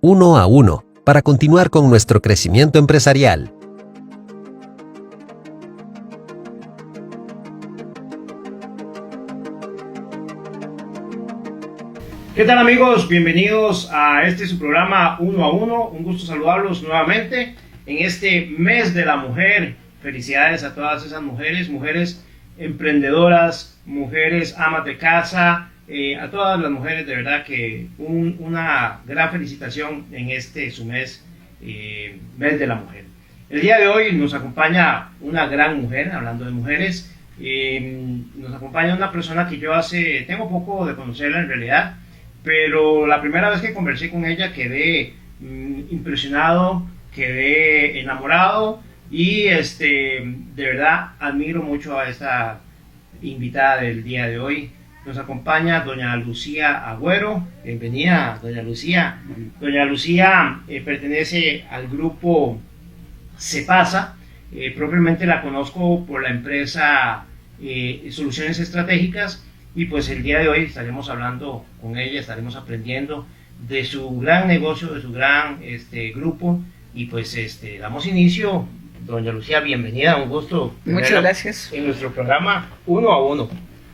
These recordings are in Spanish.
uno a uno para continuar con nuestro crecimiento empresarial. ¿Qué tal, amigos? Bienvenidos a su programa Uno a Uno. Un gusto saludarlos nuevamente en este mes de la mujer. Felicidades a todas esas mujeres emprendedoras, mujeres amas de casa, a todas las mujeres, de verdad que una gran felicitación en su mes, mes de la mujer. El día de hoy nos acompaña una gran mujer, hablando de mujeres, nos acompaña una persona que yo tengo poco de conocerla en realidad, pero la primera vez que conversé con ella quedé impresionado, quedé enamorado y de verdad admiro mucho a esta invitada del día de hoy. Nos acompaña doña Lucía Agüero. Bienvenida, doña Lucía. Doña Lucía pertenece al grupo Cepasa. Propiamente la conozco por la empresa Soluciones Estratégicas. Y pues el día de hoy estaremos hablando con ella, estaremos aprendiendo de su gran negocio, de su gran grupo. Y pues damos inicio. Doña Lucía, bienvenida, un gusto. Muchas gracias. En nuestro programa Uno a Uno.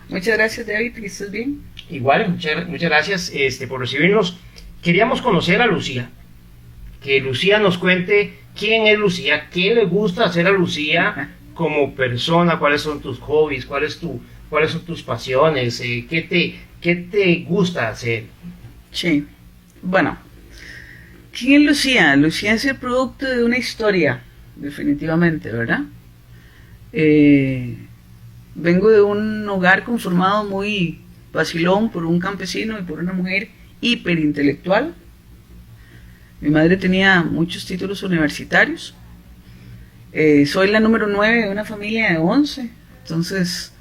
Muchas gracias, David, que estés bien. Igual, muchas gracias por recibirnos. Queríamos conocer a Lucía, que Lucía nos cuente quién es Lucía, qué le gusta hacer a Lucía como persona, cuáles son tus hobbies, cuáles son tus pasiones, qué te gusta hacer. Sí, bueno, ¿quién es Lucía? Lucía es el producto de una historia, definitivamente, ¿verdad? Vengo de un hogar conformado muy vacilón por un campesino y por una mujer hiperintelectual. Mi madre tenía muchos títulos universitarios. Soy la número 9 de una familia de 11, entonces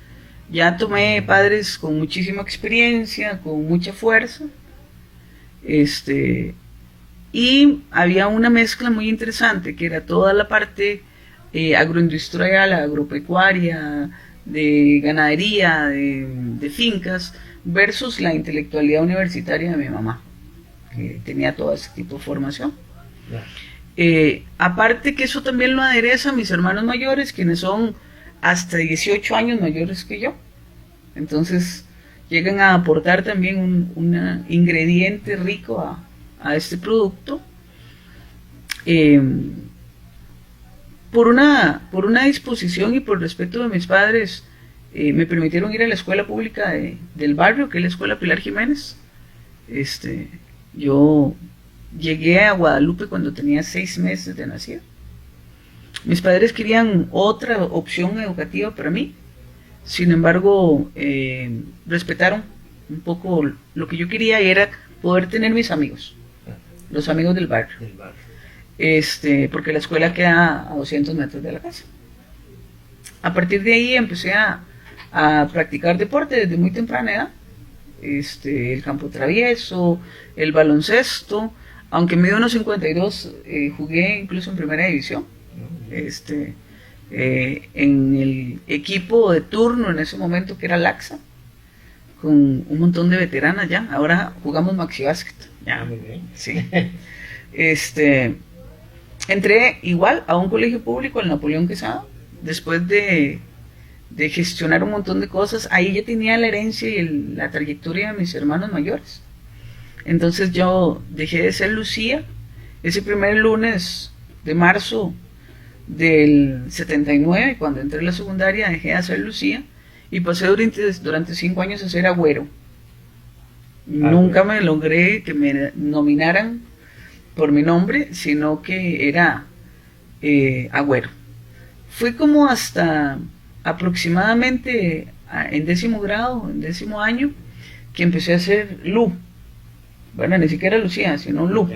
ya tomé padres con muchísima experiencia, con mucha fuerza. Y había una mezcla muy interesante, que era toda la parte agroindustrial, agropecuaria, de ganadería, de fincas, versus la intelectualidad universitaria de mi mamá, que tenía todo ese tipo de formación. Aparte que eso también lo adereza a mis hermanos mayores, quienes son hasta 18 años mayores que yo. Entonces llegan a aportar también un ingrediente rico a este producto. Por una disposición y por respeto de mis padres, me permitieron ir a la escuela pública del barrio, que es la escuela Pilar Jiménez. Yo llegué a Guadalupe cuando tenía 6 meses de nacido. Mis padres querían otra opción educativa para mí, sin embargo, respetaron un poco lo que yo quería, y era poder tener mis amigos, los amigos del barrio. Porque la escuela queda a 200 metros de la casa. A partir de ahí empecé a practicar deporte desde muy temprana edad. El campo travieso, el baloncesto, aunque mido 1.52, jugué incluso en primera división. En el equipo de turno en ese momento, que era Laxa, con un montón de veteranas ya. Ahora jugamos maxi básquet. Ya, muy bien. Sí. Entré igual a un colegio público, el Napoleón Quesada, después de gestionar un montón de cosas. Ahí ya tenía la herencia y la trayectoria de mis hermanos mayores. Entonces yo dejé de ser Lucía ese primer lunes de marzo del 79, cuando entré a la secundaria. Dejé de ser Lucía y pasé durante 5 años a ser Agüero. Nunca me logré que me nominaran por mi nombre, sino que era Agüero. Fue como hasta aproximadamente en 10º grado, en 10º año, que empecé a ser Lu. Bueno, ni siquiera Lucía, sino Lu.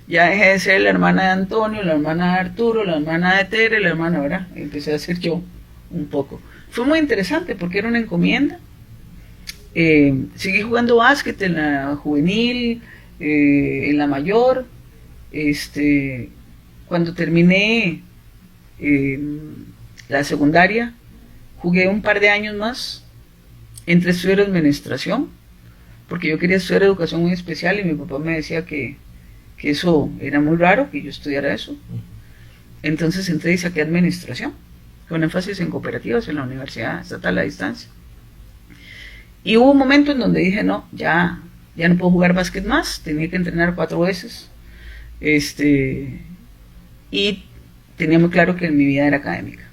Ya dejé de ser la hermana de Antonio, la hermana de Arturo, la hermana de Tere, la hermana, ¿verdad? Empecé a ser yo un poco. Fue muy interesante porque era una encomienda. Seguí jugando básquet en la juvenil, en la mayor. Cuando terminé la secundaria, jugué un par de años más. Entré a estudiar administración, porque yo quería estudiar educación muy especial y mi papá me decía que que eso era muy raro, que yo estudiara eso. Entonces entré y saqué administración, con énfasis en cooperativas en la Universidad Estatal a Distancia. Y hubo un momento en donde dije, no, ya no puedo jugar básquet más, tenía que entrenar 4 veces. Y tenía muy claro que mi vida era académica.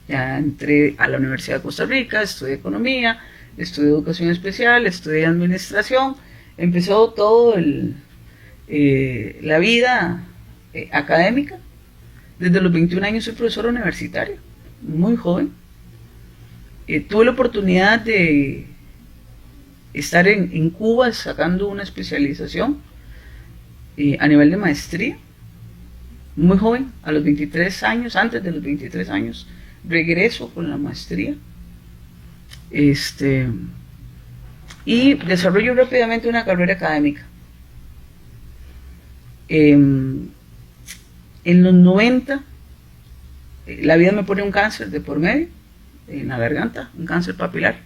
Ya entré a la Universidad de Costa Rica, estudié economía, estudié educación especial, estudié administración, empezó todo la vida académica. Desde los 21 años soy profesora universitaria, muy joven. Tuve la oportunidad de estar en Cuba sacando una especialización a nivel de maestría, muy joven, a los 23 años, antes de los 23 años, regreso con la maestría. Y desarrollo rápidamente una carrera académica. En los 90, la vida me pone un cáncer de por medio, en la garganta, un cáncer papilar.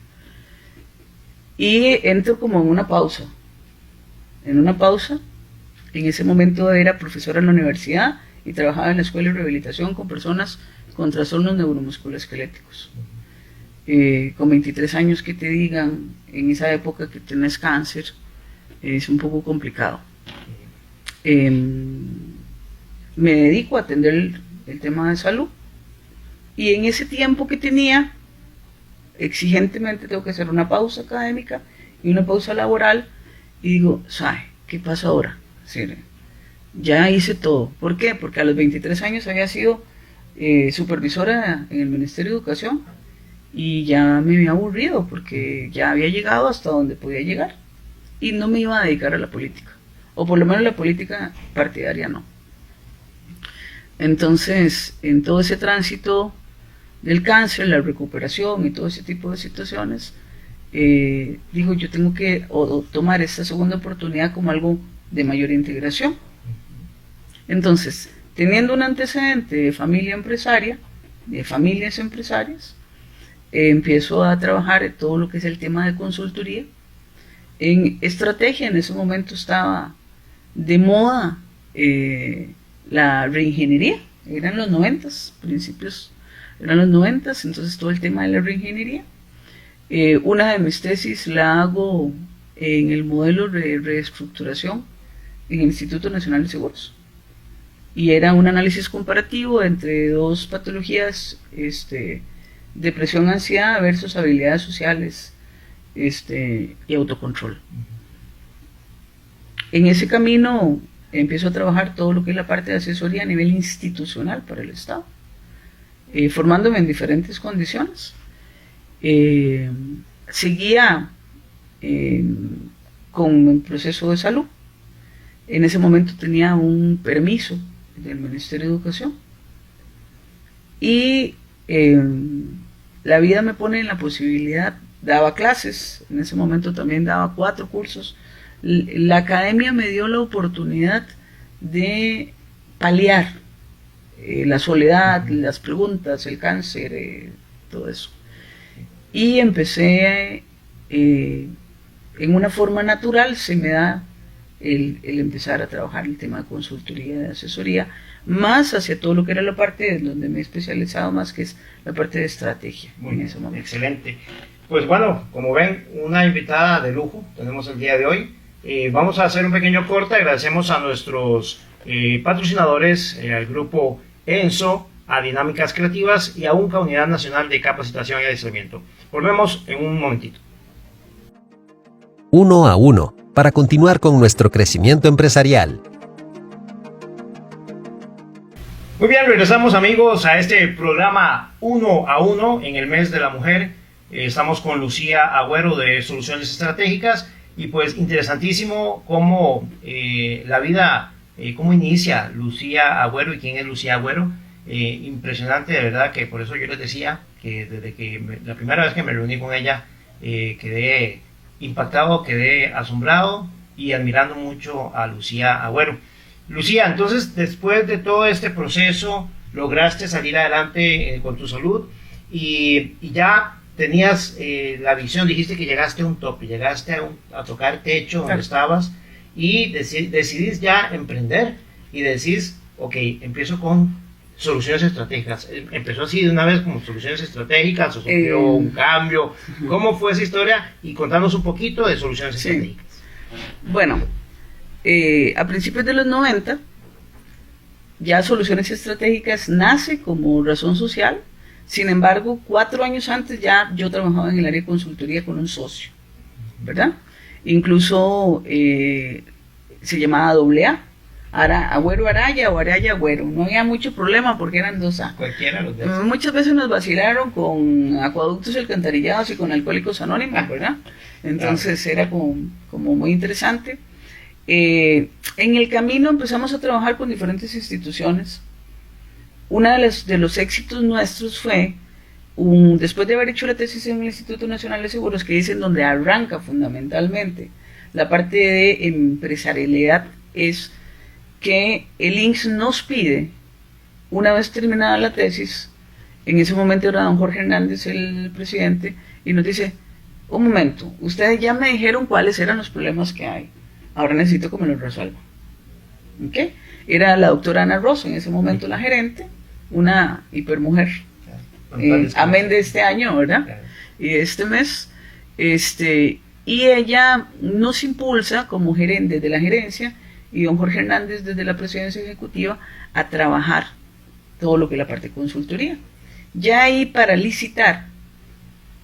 Y entro como en una pausa. En ese momento era profesora en la universidad y trabajaba en la escuela de rehabilitación con personas con trastornos neuromusculoesqueléticos. Con 23 años que te digan en esa época que tienes cáncer es un poco complicado. Me dedico a atender el tema de salud y en ese tiempo que tenía, exigentemente tengo que hacer una pausa académica y una pausa laboral y digo, ¿sabe qué pasa ahora? Sí, ya hice todo. ¿Por qué? Porque a los 23 años había sido supervisora en el Ministerio de Educación y ya me había aburrido porque ya había llegado hasta donde podía llegar y no me iba a dedicar a la política, o por lo menos la política partidaria no. Entonces, en todo ese tránsito del cáncer, la recuperación y todo ese tipo de situaciones, digo, yo tengo que tomar esta segunda oportunidad como algo de mayor integración. Entonces, teniendo un antecedente de familia empresaria, de familias empresarias, empiezo a trabajar en todo lo que es el tema de consultoría. En estrategia, en ese momento estaba de moda la reingeniería, eran los 90s, principios eran los 90s, entonces todo el tema de la reingeniería. Una de mis tesis la hago en el modelo de reestructuración en el Instituto Nacional de Seguros. Y era un análisis comparativo entre dos patologías, depresión, ansiedad versus habilidades sociales y autocontrol. En ese camino empiezo a trabajar todo lo que es la parte de asesoría a nivel institucional para el Estado, formándome en diferentes condiciones. Seguía con el proceso de salud. En ese momento tenía un permiso del Ministerio de Educación y la vida me pone en la posibilidad, daba clases, en ese momento también daba 4 cursos. La academia me dio la oportunidad de paliar la soledad, las preguntas, el cáncer, todo eso. Y empecé, en una forma natural, se me da el empezar a trabajar el tema de consultoría, de asesoría, más hacia todo lo que era la parte donde me he especializado más, que es la parte de estrategia. Muy en ese momento. Excelente. Pues bueno, como ven, una invitada de lujo tenemos el día de hoy. Vamos a hacer un pequeño corte. Agradecemos a nuestros patrocinadores, al grupo ENSO, a Dinámicas Creativas y a UNCA, Unidad Nacional de Capacitación y Adiestramiento. Volvemos en un momentito. 1 a 1, para continuar con nuestro crecimiento empresarial. Muy bien, regresamos amigos a este programa 1 a 1 en el mes de la mujer. Estamos con Lucía Agüero de Soluciones Estratégicas y pues interesantísimo cómo la vida, cómo inicia Lucía Agüero y quién es Lucía Agüero. Impresionante, de verdad, que por eso yo les decía que desde que la primera vez que me reuní con ella quedé impactado, quedé asombrado y admirando mucho a Lucía Agüero. Lucía, entonces después de todo este proceso lograste salir adelante con tu salud y ya tenías la visión, dijiste que llegaste a un tope, llegaste a tocar techo donde estabas y decidís ya emprender y decís, ok, empiezo con soluciones estratégicas. Empezó así de una vez como soluciones estratégicas, o surgió un cambio. ¿Cómo fue esa historia? Y contanos un poquito de soluciones estratégicas. Bueno, a principios de los 90, ya Soluciones Estratégicas nace como razón social. Sin embargo, 4 años antes ya yo trabajaba en el área de consultoría con un socio, ¿verdad? Incluso se llamaba AA, Agüero Araya o Araya Agüero. No había mucho problema porque eran 2A. Cualquiera de los dos. Muchas veces nos vacilaron con acueductos y alcantarillados y con alcohólicos anónimos, ¿verdad? Entonces era como muy interesante. En el camino empezamos a trabajar con diferentes instituciones. Uno de los éxitos nuestros fue, después de haber hecho la tesis en el Instituto Nacional de Seguros, que es en donde arranca fundamentalmente la parte de empresarialidad, es que el INSS nos pide, una vez terminada la tesis, en ese momento era don Jorge Hernández el presidente, y nos dice, un momento, ustedes ya me dijeron cuáles eran los problemas que hay, ahora necesito que me los resuelvan. ¿Okay? Era la doctora Ana Rosso en ese momento la gerente, una hipermujer, amén de este año, ¿verdad? Claro. Y de este mes, y ella nos impulsa como gerente de la gerencia y don Jorge Hernández desde la presidencia ejecutiva a trabajar todo lo que es la parte de consultoría. Ya ahí para licitar,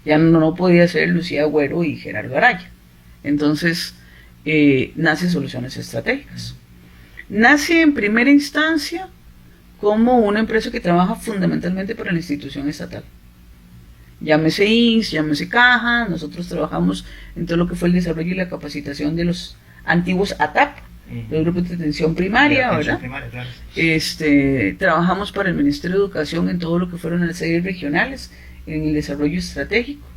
ya no podía ser Lucía Agüero y Gerardo Araya. Entonces, nace Soluciones Estratégicas. Nace en primera instancia como una empresa que trabaja fundamentalmente para la institución estatal. Llámese INSS, llámese Caja, nosotros trabajamos en todo lo que fue el desarrollo y la capacitación de los antiguos ATAP, los grupos de atención primaria, ¿verdad? Claro. Trabajamos para el Ministerio de Educación en todo lo que fueron las sedes regionales, en el desarrollo estratégico.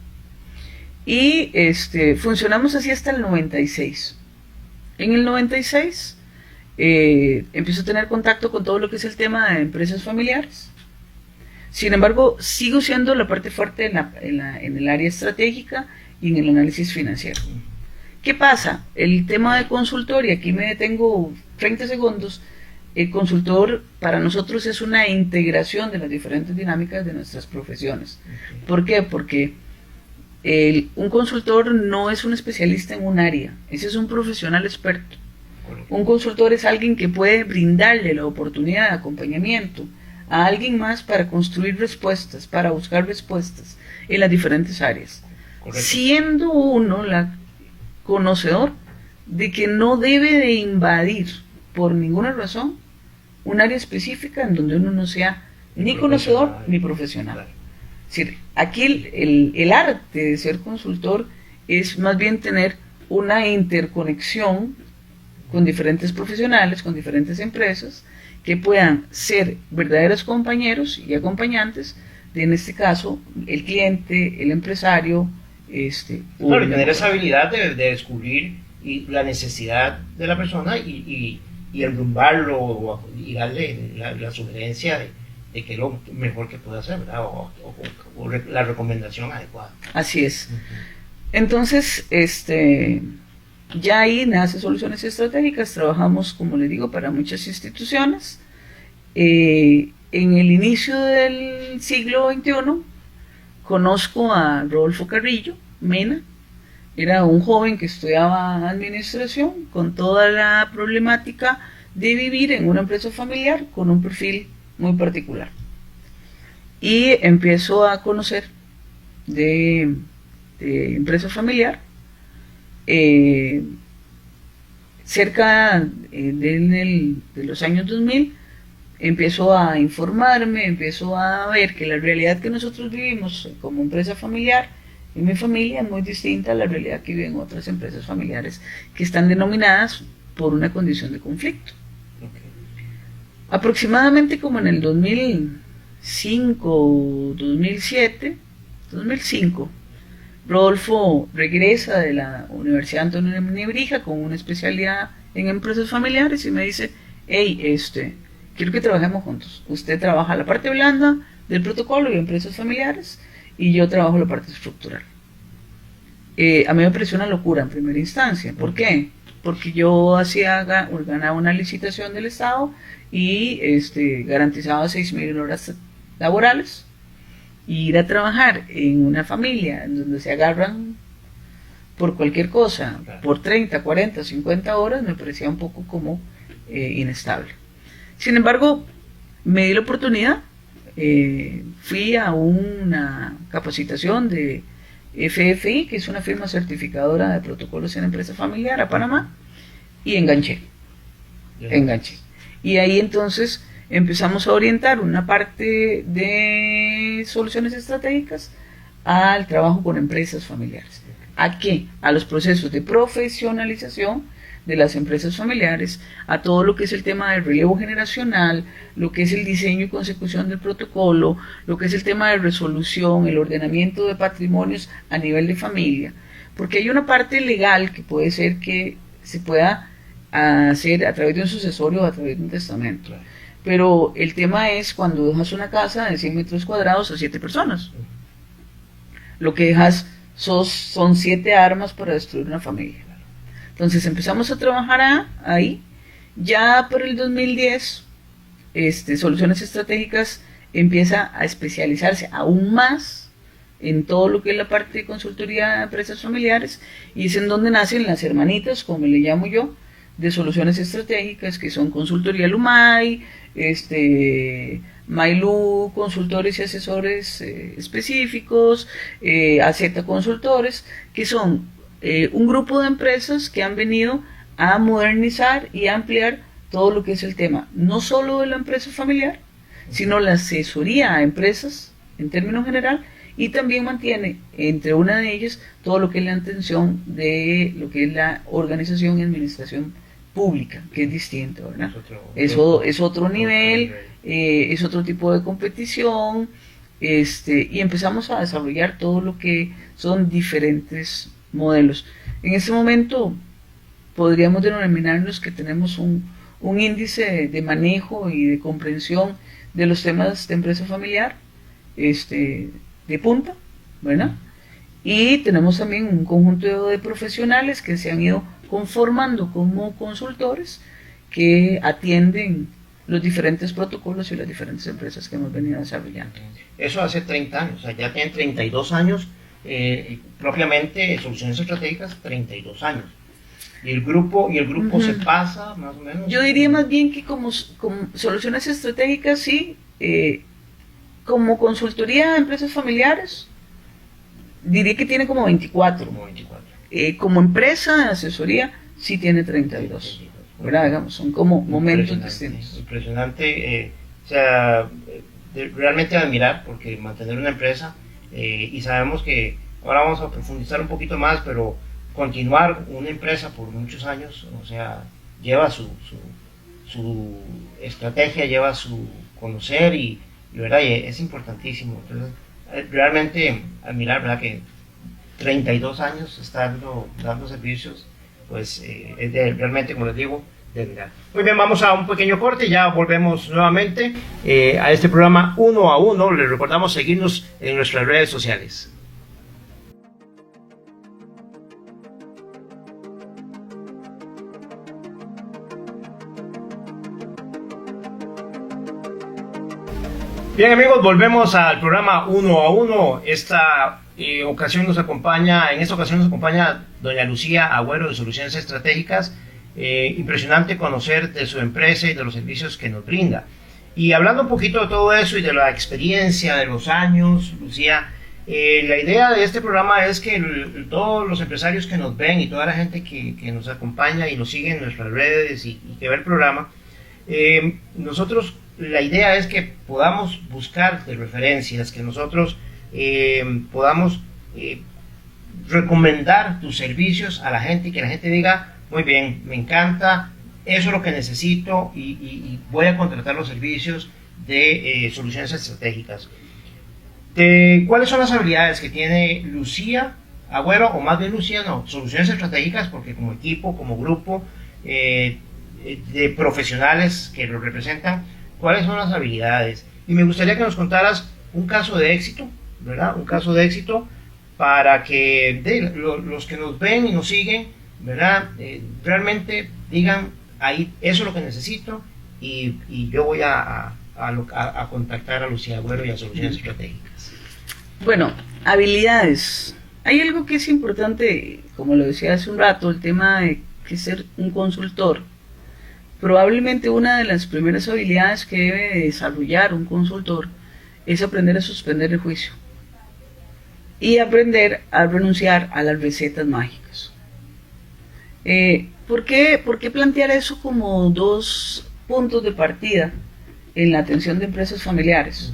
Y funcionamos así hasta el 96. En el 96 empiezo a tener contacto con todo lo que es el tema de empresas familiares. Sin embargo, sigo siendo la parte fuerte en el área estratégica y en el análisis financiero. ¿Qué pasa? El tema de consultor, y aquí me detengo 30 segundos, el consultor para nosotros es una integración de las diferentes dinámicas de nuestras profesiones. ¿Por qué? Porque un consultor no es un especialista en un área, ese es un profesional experto. Un consultor es alguien que puede brindarle la oportunidad de acompañamiento a alguien más para construir respuestas, para buscar respuestas en las diferentes áreas. Correcto. Siendo uno conocedor de que no debe de invadir por ninguna razón un área específica en donde uno no sea ni conocedor ni profesional. Es decir, aquí el arte de ser consultor es más bien tener una interconexión con diferentes profesionales, con diferentes empresas, que puedan ser verdaderos compañeros y acompañantes de, en este caso, el cliente, el empresario. Claro, y tener esa habilidad de descubrir la necesidad de la persona y enrumbarlo y darle la sugerencia de que es lo mejor que puede hacer, ¿verdad? O la recomendación adecuada. Así es. Entonces, ya ahí nace Soluciones Estratégicas. Trabajamos, como les digo, para muchas instituciones. En el inicio del siglo XXI conozco a Rodolfo Carrillo Mena. Era un joven que estudiaba administración con toda la problemática de vivir en una empresa familiar con un perfil muy particular. Y empiezo a conocer de empresa familiar. Cerca de los años 2000 empiezo a informarme, empiezo a ver que la realidad que nosotros vivimos como empresa familiar en mi familia es muy distinta a la realidad que viven otras empresas familiares que están denominadas por una condición de conflicto. Aproximadamente como en el 2005, 2005, Rodolfo regresa de la Universidad Antonio Nebrija con una especialidad en empresas familiares y me dice, hey, quiero que trabajemos juntos. Usted trabaja la parte blanda del protocolo y empresas familiares y yo trabajo la parte estructural. A mí me pareció una locura en primera instancia. ¿Por qué? porque yo ganaba una licitación del Estado y garantizaba 6.000 horas laborales. Y ir a trabajar en una familia en donde se agarran por cualquier cosa, por 30, 40, 50 horas, me parecía un poco como inestable. Sin embargo, me di la oportunidad, fui a una capacitación de FFI, que es una firma certificadora de protocolos en empresa familiar, a Panamá, y enganché. Y ahí entonces empezamos a orientar una parte de soluciones estratégicas al trabajo con empresas familiares. ¿A qué? A los procesos de profesionalización de las empresas familiares, a todo lo que es el tema del relevo generacional, lo que es el diseño y consecución del protocolo, lo que es el tema de resolución, el ordenamiento de patrimonios a nivel de familia. Porque hay una parte legal que puede ser que se pueda hacer a través de un sucesorio o a través de un testamento. Pero el tema es cuando dejas una casa de 100 metros cuadrados a 7 personas. Lo que dejas son 7 armas para destruir una familia. Entonces empezamos a trabajar ahí. Ya por el 2010, Soluciones Estratégicas empieza a especializarse aún más en todo lo que es la parte de consultoría de empresas familiares, y es en donde nacen las hermanitas, como le llamo yo, de Soluciones Estratégicas, que son Consultoría Lumay, Mailú, consultores y asesores específicos, AZ Consultores, que son un grupo de empresas que han venido a modernizar y ampliar todo lo que es el tema, no solo de la empresa familiar, sino la asesoría a empresas en términos general, y también mantiene entre una de ellas todo lo que es la atención de lo que es la organización y administración pública, que es distinto, ¿verdad? Es otro nivel, es otro tipo de competición, y empezamos a desarrollar todo lo que son diferentes modelos. En este momento podríamos denominarnos que tenemos un índice de manejo y de comprensión de los temas de empresa familiar de punta, ¿verdad? Y tenemos también un conjunto de profesionales que se han ido conformando como consultores que atienden los diferentes protocolos y las diferentes empresas que hemos venido desarrollando. Eso hace 30 años, o sea, ya tienen 32 años, propiamente Soluciones Estratégicas, 32 años. Y el grupo se pasa más o menos. Yo diría más bien que como Soluciones Estratégicas, sí, como consultoría de empresas familiares, diría que tiene como 24. Como empresa de asesoría, sí tiene 32. ¿Verdad? Digamos, son como momentos distintos. Impresionante, o sea, realmente admirar, porque mantener una empresa, y sabemos que ahora vamos a profundizar un poquito más, pero continuar una empresa por muchos años, o sea, lleva su estrategia, lleva su conocer y ¿verdad? Y es importantísimo. Entonces, realmente admirar, ¿verdad? Que 32 años estando dando servicios, pues es realmente, como les digo, de admirar. Muy bien, vamos a un pequeño corte, ya volvemos nuevamente a este programa Uno a Uno. Les recordamos seguirnos en nuestras redes sociales. Bien amigos, volvemos al programa Uno a Uno. En esta ocasión nos acompaña doña Lucía Agüero de Soluciones Estratégicas. Impresionante conocer de su empresa y de los servicios que nos brinda. Y hablando un poquito de todo eso y de la experiencia de los años, Lucía, la idea de este programa es que todos los empresarios que nos ven y toda la gente que nos acompaña y nos sigue en nuestras redes y que ve el programa, nosotros, la idea es que podamos buscar de referencias, que nosotros podamos recomendar tus servicios a la gente y que la gente diga, muy bien, me encanta, eso es lo que necesito y voy a contratar los servicios de Soluciones Estratégicas. ¿Cuáles son las habilidades que tiene Lucía Agüero, o más bien Lucía, no, Soluciones Estratégicas, porque como equipo, como grupo de profesionales que lo representan, cuáles son las habilidades? Y me gustaría que nos contaras un caso de éxito, ¿verdad? Un caso de éxito para que los que nos ven y nos siguen ¿verdad? Realmente digan, ahí, eso es lo que necesito y yo voy a contactar a Lucía Agüero y a Soluciones Estratégicas. Bueno, habilidades. Hay algo que es importante, como lo decía hace un rato, el tema de que ser un consultor. Probablemente una de las primeras habilidades que debe desarrollar un consultor es aprender a suspender el juicio y aprender a renunciar a las recetas mágicas. ¿Por qué plantear eso como dos puntos de partida en la atención de empresas familiares?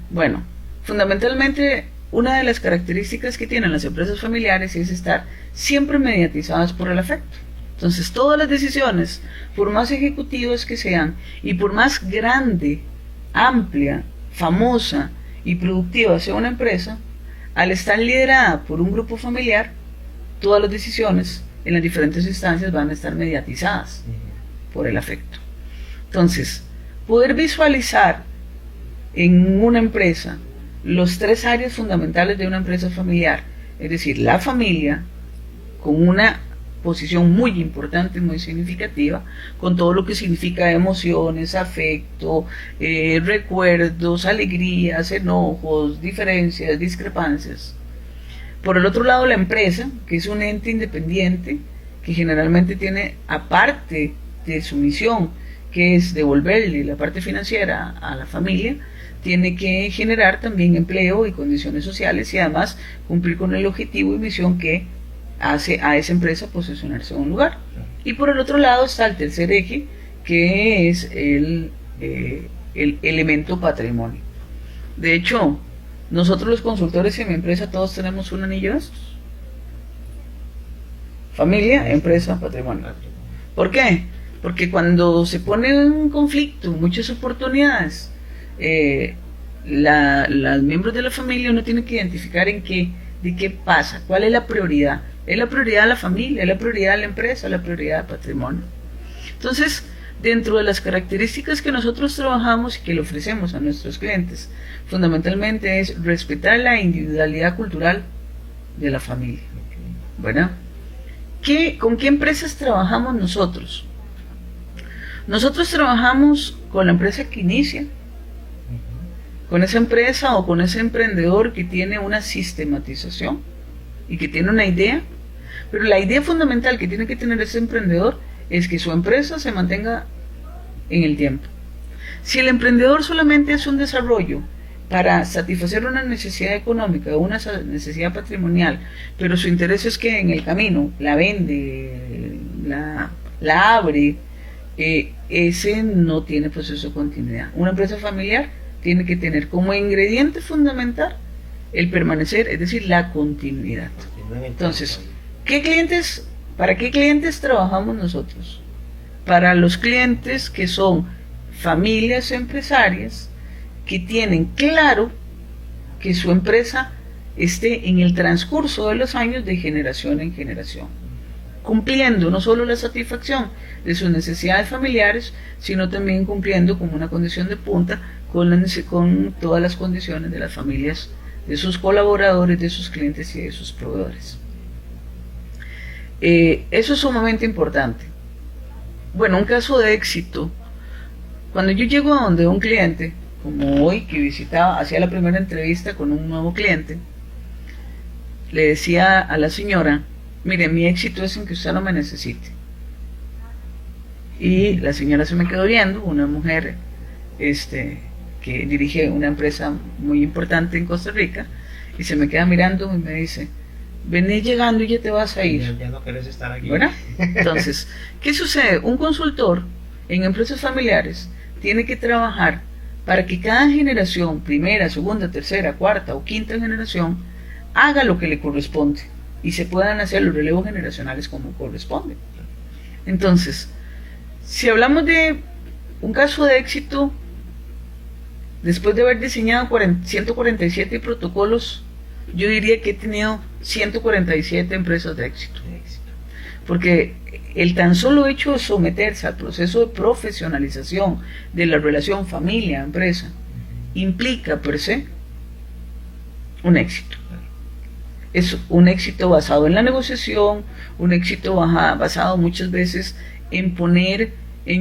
Bueno, fundamentalmente una de las características que tienen las empresas familiares es estar siempre mediatizadas por el afecto. Entonces todas las decisiones, por más ejecutivas que sean y por más grande, amplia, famosa y productiva sea una empresa, al estar liderada por un grupo familiar, todas las decisiones en las diferentes instancias van a estar mediatizadas por el afecto. Entonces, poder visualizar en una empresa los tres áreas fundamentales de una empresa familiar, es decir, la familia, con una posición muy importante, muy significativa, con todo lo que significa emociones, afecto, recuerdos, alegrías, enojos, diferencias, discrepancias. Por el otro lado, la empresa, que es un ente independiente, que generalmente tiene, aparte de su misión, que es devolverle la parte financiera a la familia, tiene que generar también empleo y condiciones sociales y además cumplir con el objetivo y misión que hace a esa empresa posicionarse en un lugar. Y por el otro lado está el tercer eje, que es el elemento patrimonio. De hecho, nosotros los consultores en mi empresa todos tenemos un anillo de estos: familia, empresa, patrimonio. ¿Por qué? Porque cuando se pone un conflicto, muchas oportunidades, los miembros de la familia uno tiene que identificar de qué pasa, cuál es la prioridad. ¿Es la prioridad la familia? ¿Es la prioridad la empresa? ¿Es la prioridad el patrimonio? Entonces, dentro de las características que nosotros trabajamos y que le ofrecemos a nuestros clientes, fundamentalmente es respetar la individualidad cultural de la familia. Bueno, ¿con qué empresas trabajamos nosotros? Nosotros trabajamos con la empresa que inicia, con esa empresa o con ese emprendedor que tiene una sistematización y que tiene una idea, pero la idea fundamental que tiene que tener ese emprendedor es que su empresa se mantenga en el tiempo. Si el emprendedor solamente hace un desarrollo para satisfacer una necesidad económica o una necesidad patrimonial, pero su interés es que en el camino la vende, la abre, ese no tiene proceso de continuidad. Una empresa familiar tiene que tener como ingrediente fundamental el permanecer, es decir, la continuidad. Entonces, ¿para qué clientes trabajamos nosotros? Para los clientes que son familias empresarias que tienen claro que su empresa esté en el transcurso de los años de generación en generación, cumpliendo no solo la satisfacción de sus necesidades familiares, sino también cumpliendo como una condición de punta con todas las condiciones de las familias, de sus colaboradores, de sus clientes y de sus proveedores. Eso es sumamente importante. Bueno, un caso de éxito: cuando yo llego a donde un cliente, como hoy que hacía la primera entrevista con un nuevo cliente, le decía a la señora: mire, mi éxito es en que usted no me necesite. Y la señora se me quedó viendo, una mujer que dirige una empresa muy importante en Costa Rica, y se me queda mirando y me dice: vení llegando y ya te vas a ir. Ya no querés estar aquí. ¿Verdad? Entonces, ¿qué sucede? Un consultor en empresas familiares tiene que trabajar para que cada generación, primera, segunda, tercera, cuarta o quinta generación, haga lo que le corresponde y se puedan hacer los relevos generacionales como corresponde. Entonces, si hablamos de un caso de éxito, después de haber diseñado 147 protocolos, yo diría que he tenido 147 empresas de éxito. Porque el tan solo hecho de someterse al proceso de profesionalización de la relación familia-empresa implica per se un éxito. es un éxito basado en la negociación, un éxito basado muchas veces en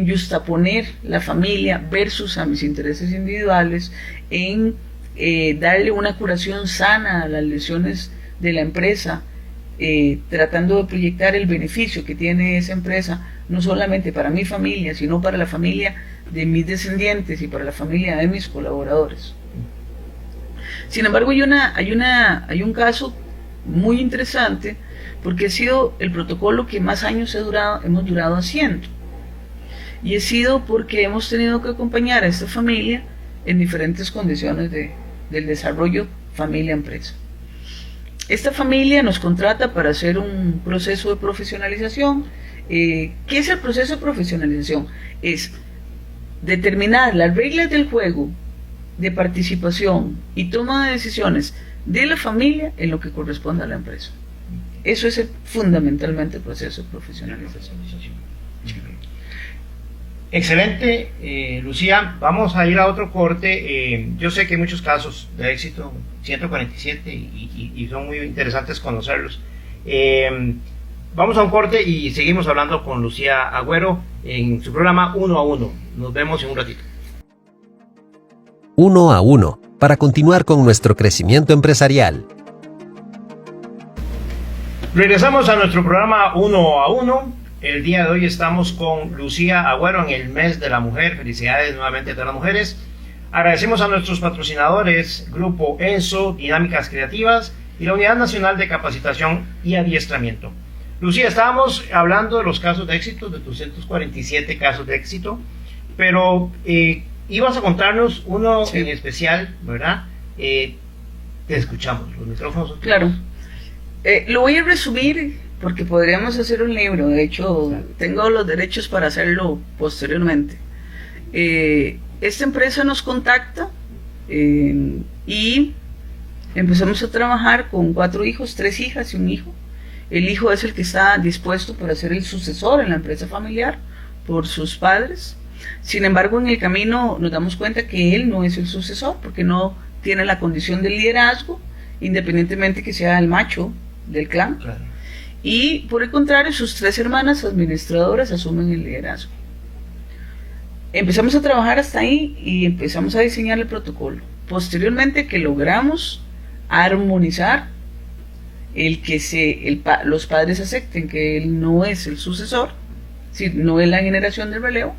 justaponer la familia versus a mis intereses individuales, en darle una curación sana a las lesiones de la empresa, tratando de proyectar el beneficio que tiene esa empresa, no solamente para mi familia, sino para la familia de mis descendientes y para la familia de mis colaboradores. Sin embargo, hay un caso muy interesante, porque ha sido el protocolo que más años hemos durado haciendo, y ha sido porque hemos tenido que acompañar a esta familia en diferentes condiciones del desarrollo familia-empresa. Esta familia nos contrata para hacer un proceso de profesionalización. ¿Qué es el proceso de profesionalización? Es determinar las reglas del juego de participación y toma de decisiones de la familia en lo que corresponde a la empresa. Eso es fundamentalmente el proceso de profesionalización. Excelente, Lucía. Vamos a ir a otro corte. Yo sé que hay muchos casos de éxito, 147, y son muy interesantes conocerlos. Vamos a un corte y seguimos hablando con Lucía Agüero en su programa Uno a Uno. Nos vemos en un ratito. Uno a uno, para continuar con nuestro crecimiento empresarial. Regresamos a nuestro programa Uno a Uno. El día de hoy estamos con Lucía Agüero en el mes de la mujer. Felicidades nuevamente a todas las mujeres. Agradecemos a nuestros patrocinadores, Grupo ENSO, Dinámicas Creativas y la Unidad Nacional de Capacitación y Adiestramiento. Lucía, estábamos hablando de los casos de éxito, de 247 casos de éxito, pero ibas a contarnos uno en especial, ¿verdad? Te escuchamos, los micrófonos son tuyos. Claro. Lo voy a resumir porque podríamos hacer un libro. De hecho, tengo los derechos para hacerlo posteriormente. Esta empresa nos contacta y empezamos a trabajar con 4 hijos, 3 hijas y un hijo. El hijo es el que está dispuesto para ser el sucesor en la empresa familiar por sus padres. Sin embargo, en el camino nos damos cuenta que él no es el sucesor porque no tiene la condición de liderazgo, independientemente que sea el macho del clan. Claro. Y por el contrario, sus 3 hermanas administradoras asumen el liderazgo. Empezamos a trabajar hasta ahí y empezamos a diseñar el protocolo. Posteriormente que logramos armonizar los padres acepten que él no es el sucesor, si no es la generación del relevo.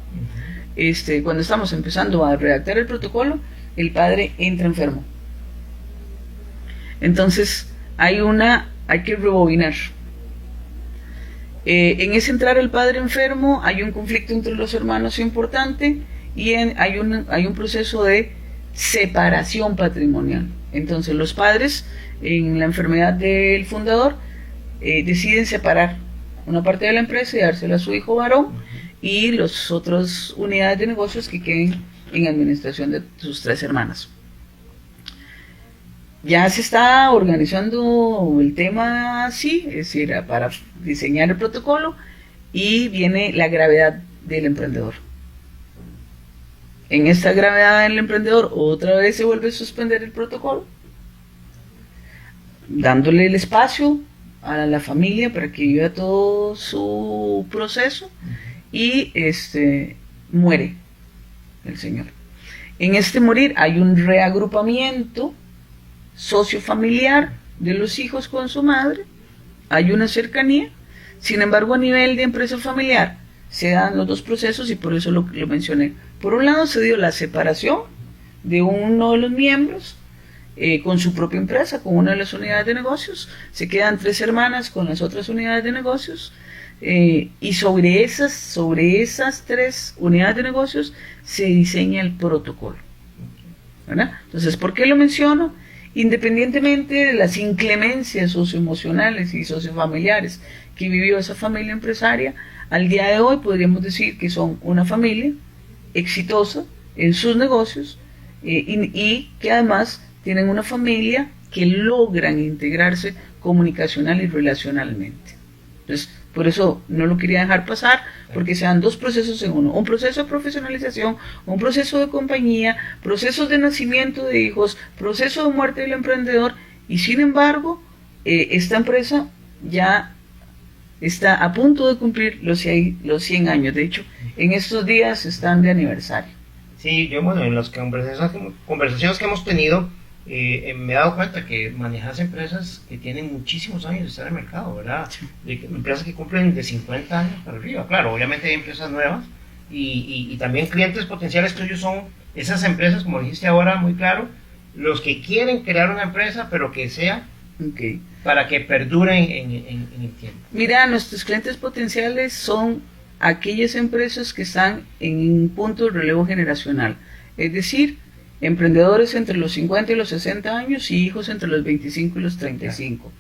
Cuando estamos empezando a redactar el protocolo, el padre entra enfermo. Entonces hay que rebobinar. En ese entrar el padre enfermo hay un conflicto entre los hermanos importante y hay un proceso de separación patrimonial. Entonces los padres, en la enfermedad del fundador, deciden separar una parte de la empresa y dársela a su hijo varón y las otras unidades de negocios que queden en administración de sus 3 hermanas. Ya se está organizando el tema así, es decir, para diseñar el protocolo, y viene la gravedad del emprendedor. En esta gravedad del emprendedor otra vez se vuelve a suspender el protocolo, dándole el espacio a la familia para que viva todo su proceso, y muere el señor. En este morir hay un reagrupamiento sociofamiliar de los hijos con su madre, hay una cercanía. Sin embargo, a nivel de empresa familiar se dan los 2 procesos, y por eso lo mencioné. Por un lado se dio la separación de uno de los miembros con su propia empresa, con una de las unidades de negocios, se quedan 3 hermanas con las otras unidades de negocios, y sobre esas 3 unidades de negocios se diseña el protocolo, ¿verdad? Entonces, ¿por qué lo menciono? Independientemente de las inclemencias socioemocionales y sociofamiliares que vivió esa familia empresaria, al día de hoy podríamos decir que son una familia exitosa en sus negocios, y que además tienen una familia que logran integrarse comunicacional y relacionalmente. Entonces, por eso no lo quería dejar pasar, porque se dan 2 procesos en uno: un proceso de profesionalización, un proceso de compañía, procesos de nacimiento de hijos, proceso de muerte del emprendedor, y sin embargo esta empresa ya está a punto de cumplir los 100 años. De hecho, en estos días están de aniversario. Sí, yo, bueno, en las conversaciones que hemos tenido, me he dado cuenta que manejas empresas que tienen muchísimos años de estar en el mercado, ¿verdad? Sí. Empresas que cumplen de 50 años para arriba. Claro, obviamente hay empresas nuevas y también clientes potenciales tuyos son esas empresas, como dijiste ahora muy claro, los que quieren crear una empresa, pero que sea Okay. para que perduren en el tiempo. Mira, nuestros clientes potenciales son aquellas empresas que están en un punto de relevo generacional, es decir, emprendedores entre los 50 y los 60 años y hijos entre los 25 y los 35.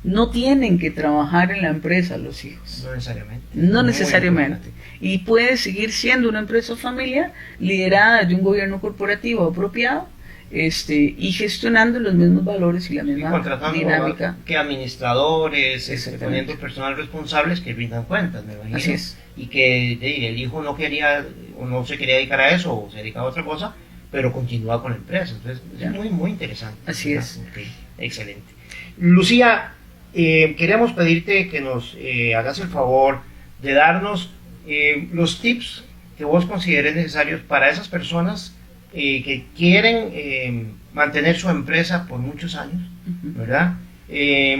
No tienen que trabajar en la empresa los hijos. No necesariamente. No Muy necesariamente. importante. Y puede seguir siendo una empresa familiar liderada desde un gobierno corporativo apropiado, y gestionando los mismos valores y la Y misma contratando dinámica. que administradores, Exactamente. poniendo personal responsables que rindan cuentas, me imagino. Así es. Y que el hijo no quería o no se quería dedicar a eso o se dedicaba a otra cosa, pero continúa con la empresa. Entonces Ya. es muy, muy interesante. Así ¿verdad? es. Ok, excelente. Lucía, queríamos pedirte que nos hagas el favor de darnos los tips que vos consideres necesarios para esas personas que quieren mantener su empresa por muchos años, Ujú. ¿verdad?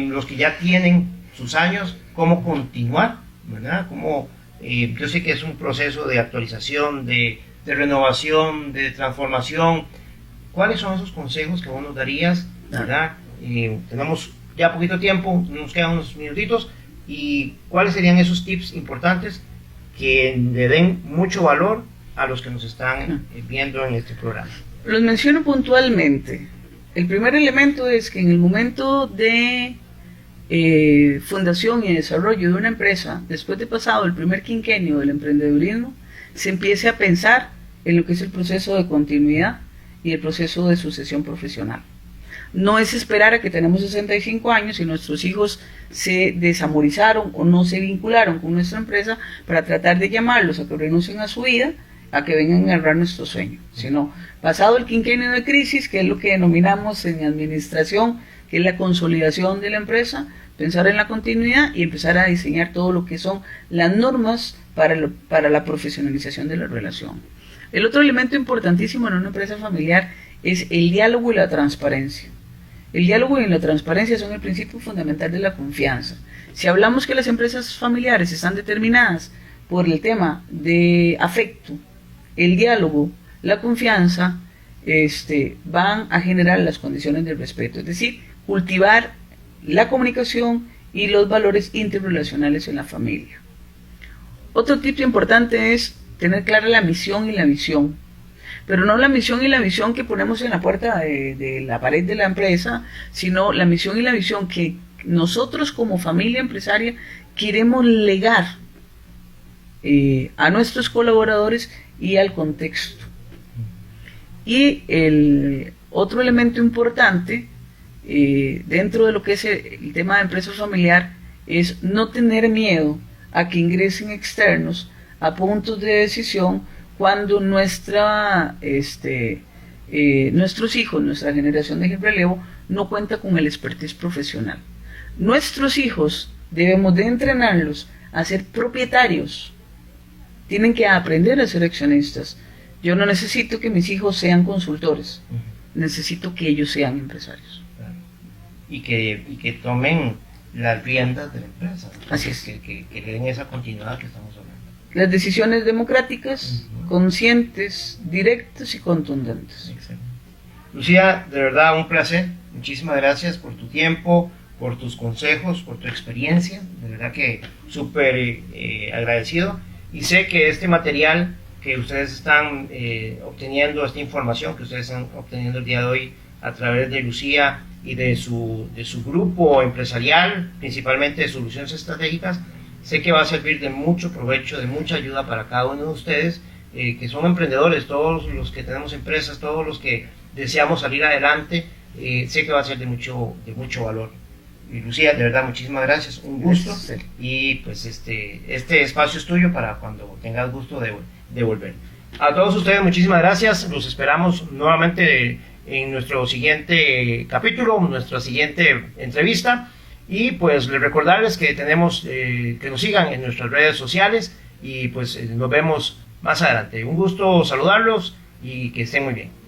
Los que ya tienen sus años, cómo continuar, ¿verdad? Yo sé que es un proceso de actualización, de renovación, de transformación. ¿Cuáles son esos consejos que vos nos darías, ¿verdad? Tenemos ya poquito tiempo, nos quedan unos minutitos, y ¿cuáles serían esos tips importantes que le den mucho valor a los que nos están viendo en este programa? Los menciono puntualmente. El primer elemento es que en el momento de fundación y desarrollo de una empresa, después de pasado el primer quinquenio del emprendedurismo, se empiece a pensar en lo que es el proceso de continuidad y el proceso de sucesión profesional. No es esperar a que tenemos 65 años y nuestros hijos se desamorizaron o no se vincularon con nuestra empresa para tratar de llamarlos a que renuncien a su vida, a que vengan a agarrar nuestro sueño, sino pasado el quinquenio de crisis, que es lo que denominamos en administración, que es la consolidación de la empresa, pensar en la continuidad y empezar a diseñar todo lo que son las normas para la profesionalización de la relación. El otro elemento importantísimo en una empresa familiar es el diálogo y la transparencia. El diálogo y la transparencia son el principio fundamental de la confianza. Si hablamos que las empresas familiares están determinadas por el tema de afecto, el diálogo, la confianza, van a generar las condiciones del respeto, es decir, cultivar la comunicación y los valores interrelacionales en la familia. Otro tip importante es tener clara la misión y la visión, pero no la misión y la visión que ponemos en la puerta de la pared de la empresa, sino la misión y la visión que nosotros como familia empresaria queremos legar a nuestros colaboradores y al contexto. Y el otro elemento importante dentro de lo que es el tema de empresa familiar es no tener miedo a que ingresen externos a puntos de decisión cuando nuestros hijos, nuestra generación de relevo, no cuenta con el expertise profesional. Nuestros hijos debemos de entrenarlos a ser propietarios, tienen que aprender a ser accionistas. Yo no necesito que mis hijos sean consultores, necesito que ellos sean empresarios. Y que tomen las riendas de la empresa. Así es. Que le den esa continuidad que estamos hablando. Las decisiones democráticas, conscientes, directas y contundentes. Excelente. Lucía, de verdad un placer. Muchísimas gracias por tu tiempo, por tus consejos, por tu experiencia. De verdad que súper agradecido. Y sé que este material que ustedes están obteniendo, esta información que ustedes están obteniendo el día de hoy a través de Lucía y de su grupo empresarial, principalmente de Soluciones Estratégicas, sé que va a servir de mucho provecho, de mucha ayuda para cada uno de ustedes, que son emprendedores, todos los que tenemos empresas, todos los que deseamos salir adelante, sé que va a ser de mucho valor. Y Lucía, de verdad, muchísimas gracias, un gusto. Gracias. Y pues este espacio es tuyo para cuando tengas gusto de volver. A todos ustedes, muchísimas gracias, los esperamos nuevamente en nuestro siguiente capítulo, nuestra siguiente entrevista. Y pues les recordarles que tenemos que nos sigan en nuestras redes sociales y pues nos vemos más adelante. Un gusto saludarlos y que estén muy bien.